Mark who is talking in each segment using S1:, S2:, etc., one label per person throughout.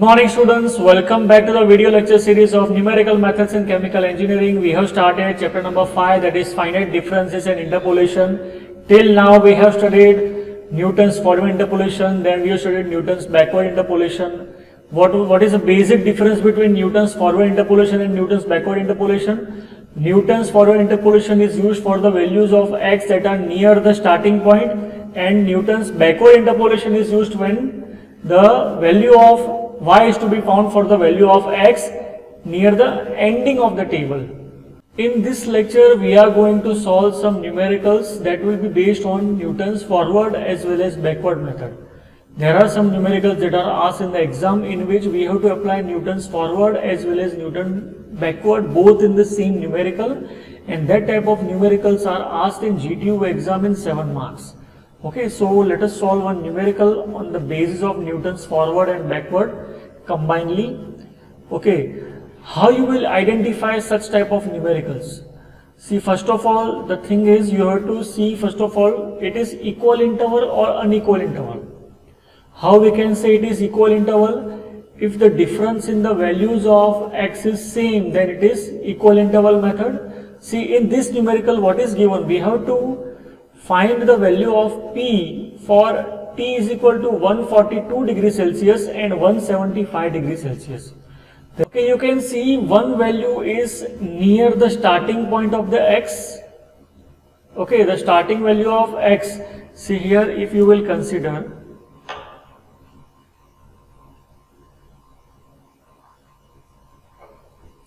S1: Morning students, welcome back to the video lecture series of numerical methods in chemical engineering. We have started chapter number 5, that is finite differences and interpolation. Till now we have studied Newton's forward interpolation, then we have studied Newton's backward interpolation. What is the basic difference between Newton's forward interpolation and Newton's backward interpolation? Newton's forward interpolation is used for the values of x that are near the starting point, and Newton's backward interpolation is used when the value of y is to be found for the value of x near the ending of the table. In this lecture we are going to solve some numericals that will be based on Newton's forward as well as backward method. There are some numericals that are asked in the exam in which we have to apply Newton's forward as well as Newton backward both in the same numerical, and that type of numericals are asked in GTU exam in 7 marks. Okay, so let us solve one numerical on the basis of Newton's forward and backward combinedly. Okay, how you will identify such type of numericals? See, first of all, the thing is you have to see first of all it is equal interval or unequal interval. How we can say it is equal interval? If the difference in the values of x is same, then it is equal interval method. See, in this numerical what is given? We have to find the value of P for T is equal to 142 degrees Celsius and 175 degrees Celsius. Okay, you can see one value is near the starting point of the x. Okay, the starting value of x. See here, if you will consider,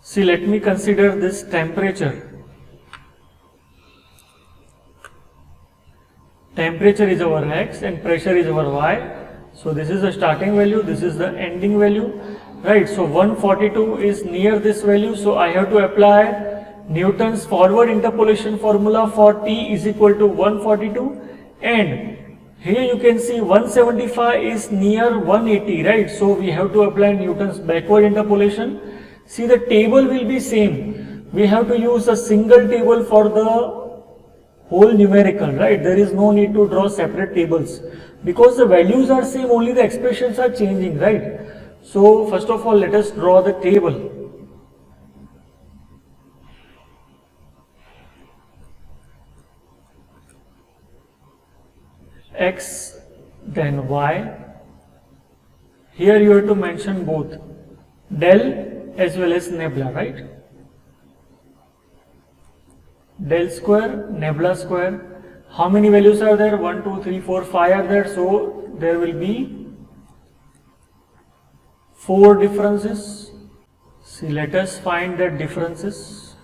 S1: see, let me consider this temperature. Temperature is our x and pressure is our y. So this is the starting value, this is the ending value, right? So 142 is near this value, so I have to apply Newton's forward interpolation formula for T is equal to 142, and here you can see 175 is near 180, right? So we have to apply Newton's backward interpolation. See, the table will be same. We have to use a single table for the whole numerical, right? There is no need to draw separate tables because the values are same, only the expressions are changing, right? So first of all, let us draw the table. X, then y. Here you have to mention both del as well as nebula, right? Del square, nebula square. How many values are there? 1, 2, 3, 4, 5 are there. So there will be 4 differences. See, let us find the differences.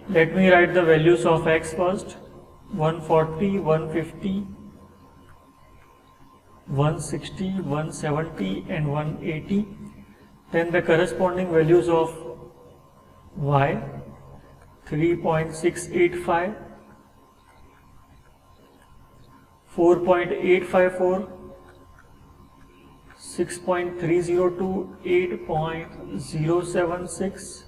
S1: Let me write the values of x first. 140, 150, 160, 170 and 180. Then the corresponding values of y, 3.685, 4.854, 6.302, 8.076,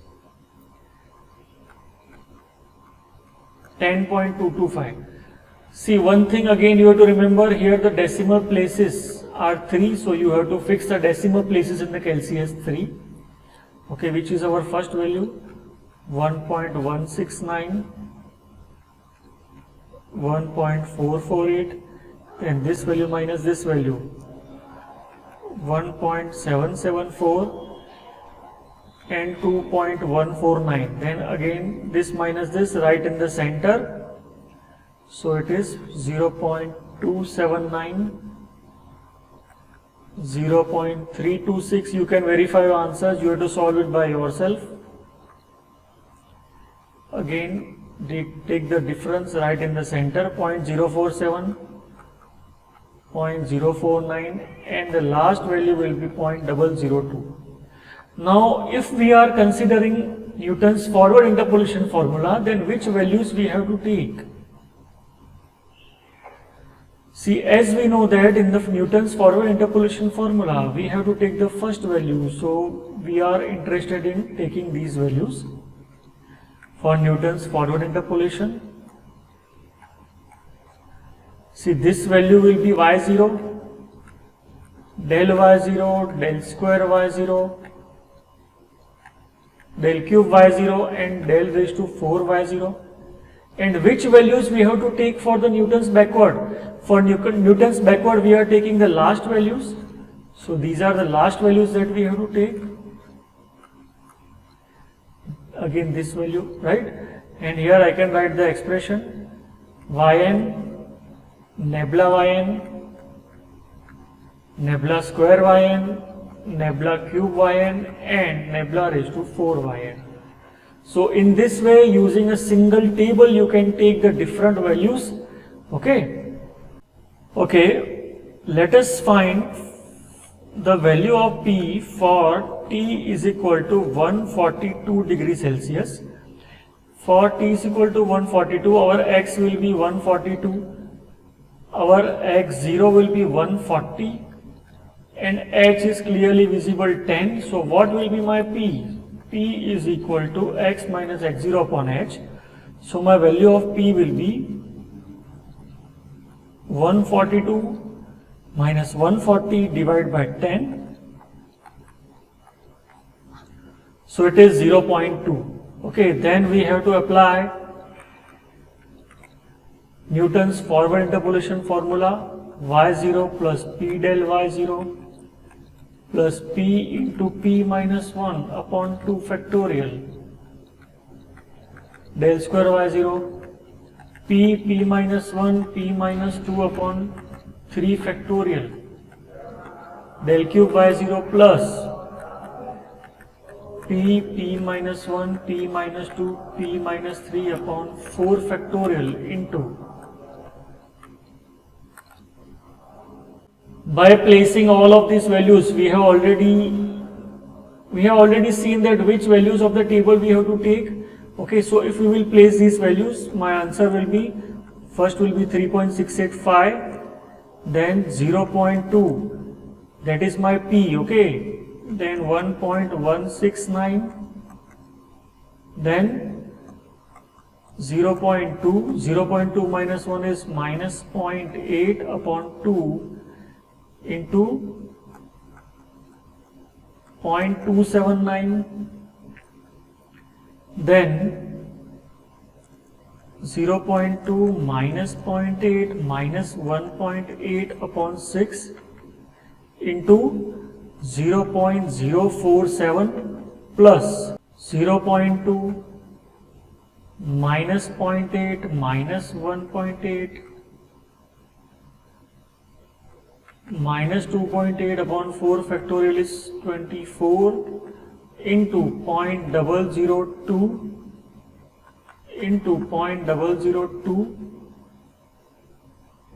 S1: 10.225. See, one thing again you have to remember, here the decimal places are 3, so you have to fix the decimal places in the LCS 3. Okay, which is our first value? 1.169, 1.448, and this value minus this value 1.774 and 2.149. Then again this minus this right in the center. So it is 0.279, 0.326. You can verify your answers, you have to solve it by yourself. Again, take the difference right in the center, 0.047, 0.049, and the last value will be 0.002. Now, if we are considering Newton's forward interpolation formula, then which values we have to take? See, as we know that in the Newton's forward interpolation formula, we have to take the first value. So we are interested in taking these values for Newton's forward interpolation. See, this value will be y0, del y0, del square y0, del cube y0 and del raised to 4 y0. And which values we have to take for the Newton's backward? For Newton's backward we are taking the last values. So these are the last values that we have to take. Again this value, right? And here I can write the expression yn, nebula yn, nebula square yn, nebula cube yn and nebula raised to 4 yn. So in this way, using a single table, you can take the different values. Okay. Let us find the value of P for T is equal to 142 degrees Celsius. For T is equal to 142, our X will be 142, our X0 will be 140 and H is clearly visible 10. So what will be my P? P is equal to X minus X0 upon H. So my value of P will be 142 minus 140 divided by 10. So it is 0.2. Okay, then we have to apply Newton's forward interpolation formula, y0 plus P del y0 plus P into P minus 1 upon 2 factorial del square y0 P minus 1 P minus 2 upon 3 factorial del cube y0 plus P minus 1 P minus 2 P minus 3 upon 4 factorial into. By placing all of these values, we have already seen that which values of the table we have to take. Okay, so if we will place these values, my answer will be, first will be 3.685, then 0.2, that is my P, okay, then 1.169, then 0.2 minus 1 is minus 0.8 upon 2 into 0.279, then 0.2 minus 0.8 minus 1.8 upon 6 into 0.047 plus 0.2 minus 0.8 minus 1.8 minus 2.8 upon 4 factorial is 24 into 0.002 into 0.002.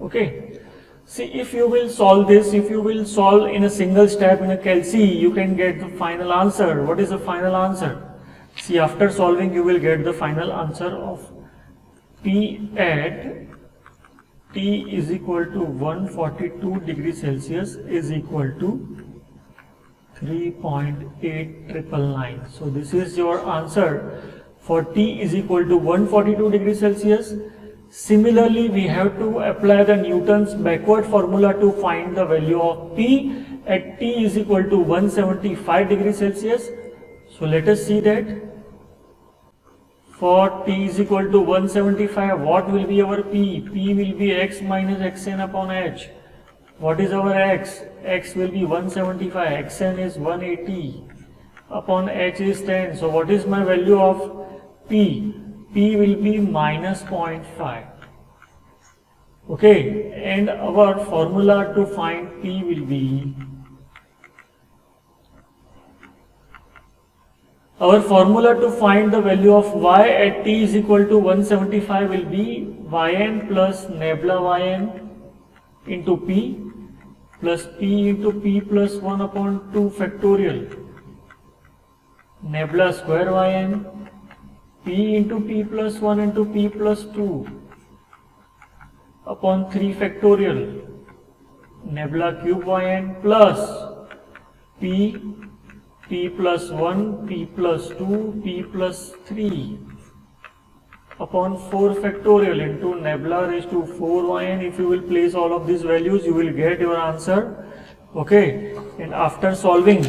S1: Okay. See, if you will solve this, if you will solve in a single step in a calc, you can get the final answer. What is the final answer? See, after solving you will get the final answer of P at T is equal to 142 degrees Celsius is equal to 3.8999. So this is your answer for T is equal to 142 degrees Celsius. Similarly, we have to apply the Newton's backward formula to find the value of P at T is equal to 175 degrees Celsius. So let us see that. For T is equal to 175, what will be our P? P will be X minus Xn upon H. What is our X? X will be 175, Xn is 180 upon H is 10. So what is my value of P? P will be minus 0.5. Okay, and our formula to find P will be, our formula to find the value of Y at T is equal to 175 will be Yn plus nebula Yn into P plus P into P plus 1 upon 2 factorial nebula square Yn P into P plus 1 into P plus 2 upon 3 factorial nebula cube Yn plus P P plus 1, P plus 2, P plus 3 upon 4 factorial into nebula raised to 4yn. If you will place all of these values, you will get your answer. Okay, and after solving,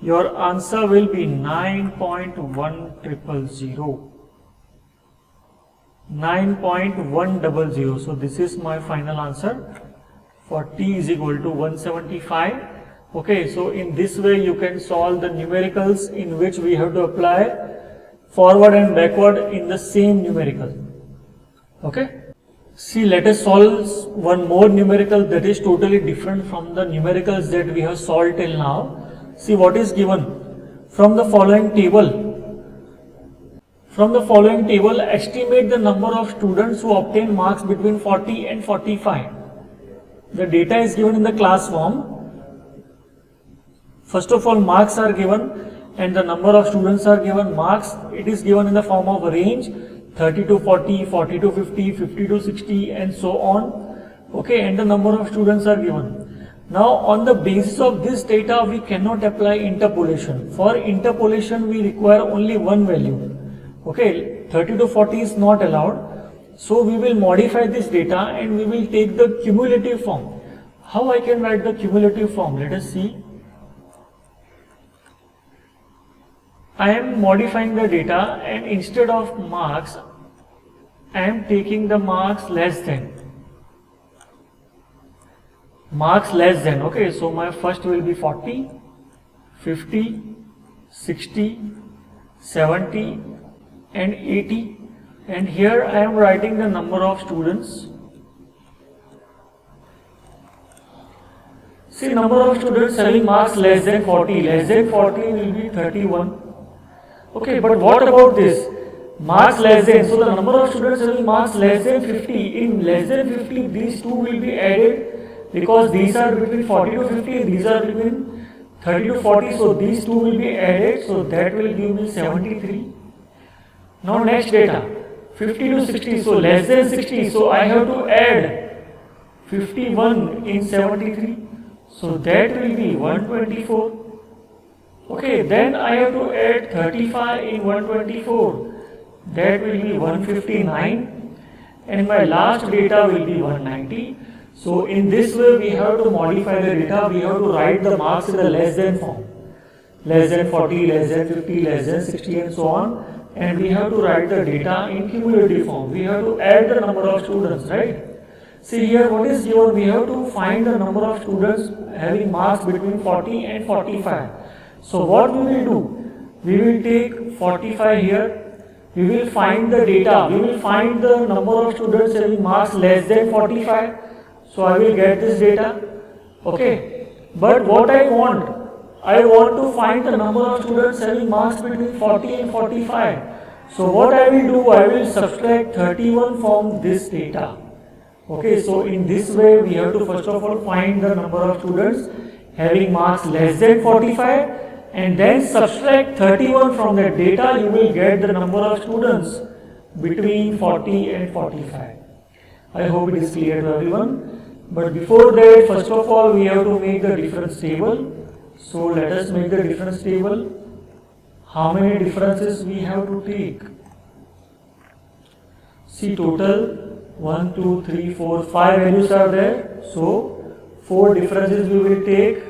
S1: your answer will be 9.1000. 9.100. So this is my final answer for t is equal to 175. Okay, so in this way you can solve the numericals in which we have to apply forward and backward in the same numerical. Okay, see, let us solve one more numerical that is totally different from the numericals that we have solved till now. See what is given from the following table. From the following table, estimate the number of students who obtain marks between 40 and 45. The data is given in the class form. First of all, marks are given and the number of students are given. Marks, it is given in the form of a range 30 to 40, 40 to 50, 50 to 60 and so on. Okay, and the number of students are given. Now on the basis of this data, we cannot apply interpolation. For interpolation, we require only one value. Okay, 30 to 40 is not allowed. So we will modify this data and we will take the cumulative form. How I can write the cumulative form? Let us see. I am modifying the data and instead of marks, I am taking the marks less than. Marks less than. Okay, so my first will be 40, 50, 60, 70 and 80, and here I am writing the number of students. See, number of students having marks less than 40. Less than 40 will be 31. Okay, but what about this? Marks less than, so the number of students having marks less than 50. In less than 50, these two will be added because these are between 40 to 50, these are between 30 to 40, so these two will be added, so that will give me 73. Now next data, 50 to 60, so less than 60, so I have to add 51 in 73, so that will be 124. Okay, then I have to add 35 in 124, that will be 159, and my last data will be 190. So in this way we have to modify the data, we have to write the marks in the less than form. Less than 40, less than 50, less than 60 and so on. And we have to write the data in cumulative form. We have to add the number of students, right? See here what is given, we have to find the number of students having marks between 40 and 45. So what we will do? We will take 45 here. We will find the data. We will find the number of students having marks less than 45. So I will get this data. Okay. But what I want to find the number of students having marks between 40 and 45. So what I will do, I will subtract 31 from this data. Okay, so in this way we have to first of all find the number of students having marks less than 45 and then subtract 31 from that data, you will get the number of students between 40 and 45. I hope it is clear to everyone. But before that, first of all, we have to make the difference table. So let us make the difference table. How many differences we have to take? See, total 1, 2, 3, 4, 5 values are there. So 4 differences we will take.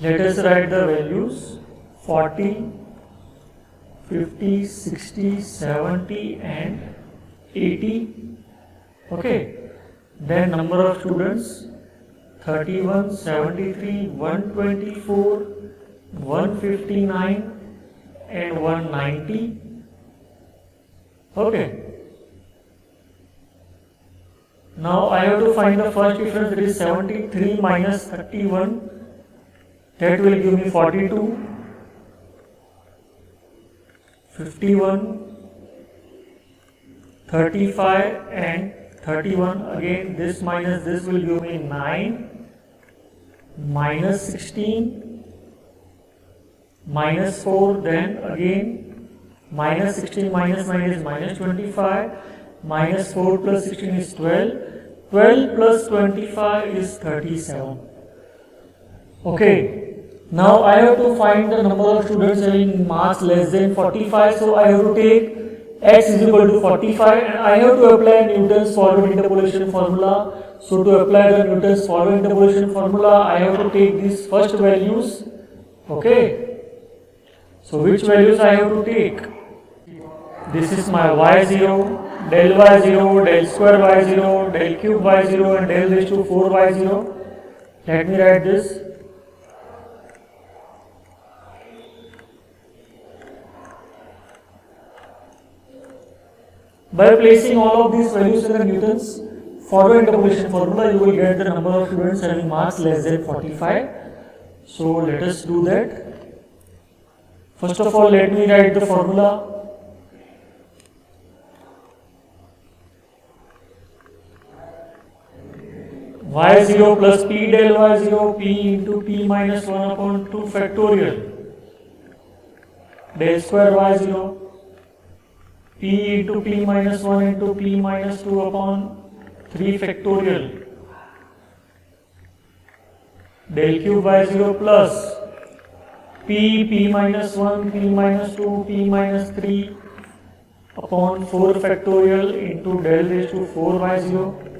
S1: Let us write the values 40, 50, 60, 70 and 80. Okay. Then number of students 31, 73, 124, 159 and 190. Okay. Now I have to find the first difference, that is 73 minus 31. That will give me 42, 51, 35 and 31. Again this minus this will give me 9, minus 16, minus 4, then again minus 16 minus 9 is minus 25, minus 4 plus 16 is 12, 12 plus 25 is 37. Okay. Now I have to find the number of students having marks less than 45. So I have to take x is equal to 45 and I have to apply Newton's forward interpolation formula. So to apply the Newton's forward interpolation formula, I have to take these first values. Okay. So which values I have to take? This is my y0, del y0, del square y0, del cube y0 and del raised to 4 y0. Let me write this. By placing all of these values in the Newton's forward interpolation formula, you will get the number of students having marks less than 45. So let us do that. First of all, let me write the formula. y0 plus p del y0, p into p minus 1 upon 2 factorial, del square y0, p into p minus 1 into p minus 2 upon 3 factorial, del cube y0 plus p minus 1, p minus 2, p minus 3 upon 4 factorial into del raised to 4 y0.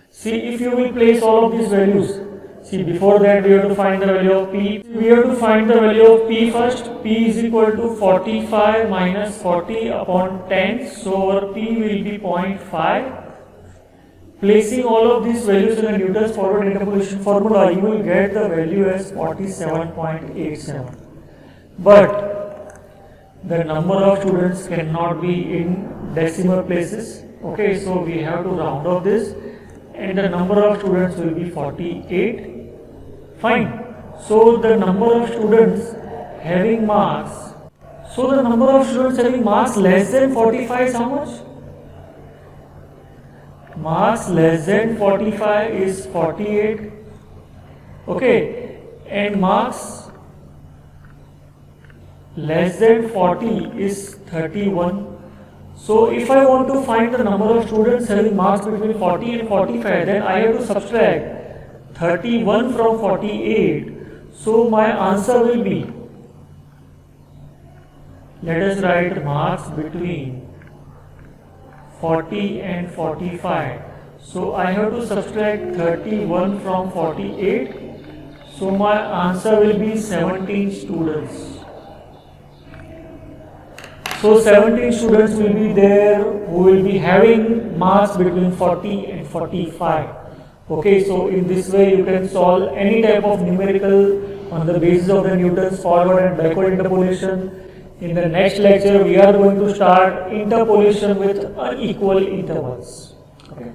S1: See, if you will place all of these values, see, before that we have to find the value of p. We have to find the value of p first. P is equal to 45 minus 40 upon 10. So our p will be 0.5. Placing all of these values in the Newton's forward interpolation formula, you will get the value as 47.87. But the number of students cannot be in decimal places. Okay, so we have to round off this. And the number of students will be 48. Fine. So the number of students having marks. So the number of students having marks less than 45 is how much? Marks less than 45 is 48. Okay. And marks less than 40 is 31. So if I want to find the number of students having marks between 40 and 45, then I have to subtract 31 from 48. So my answer will be, let us write marks between 40 and 45. So I have to subtract 31 from 48. So my answer will be 17 students. So 17 students will be there who will be having marks between 40 and 45. Okay, so in this way you can solve any type of numerical on the basis of the Newton's forward and backward interpolation. In the next lecture we are going to start interpolation with unequal intervals. Okay.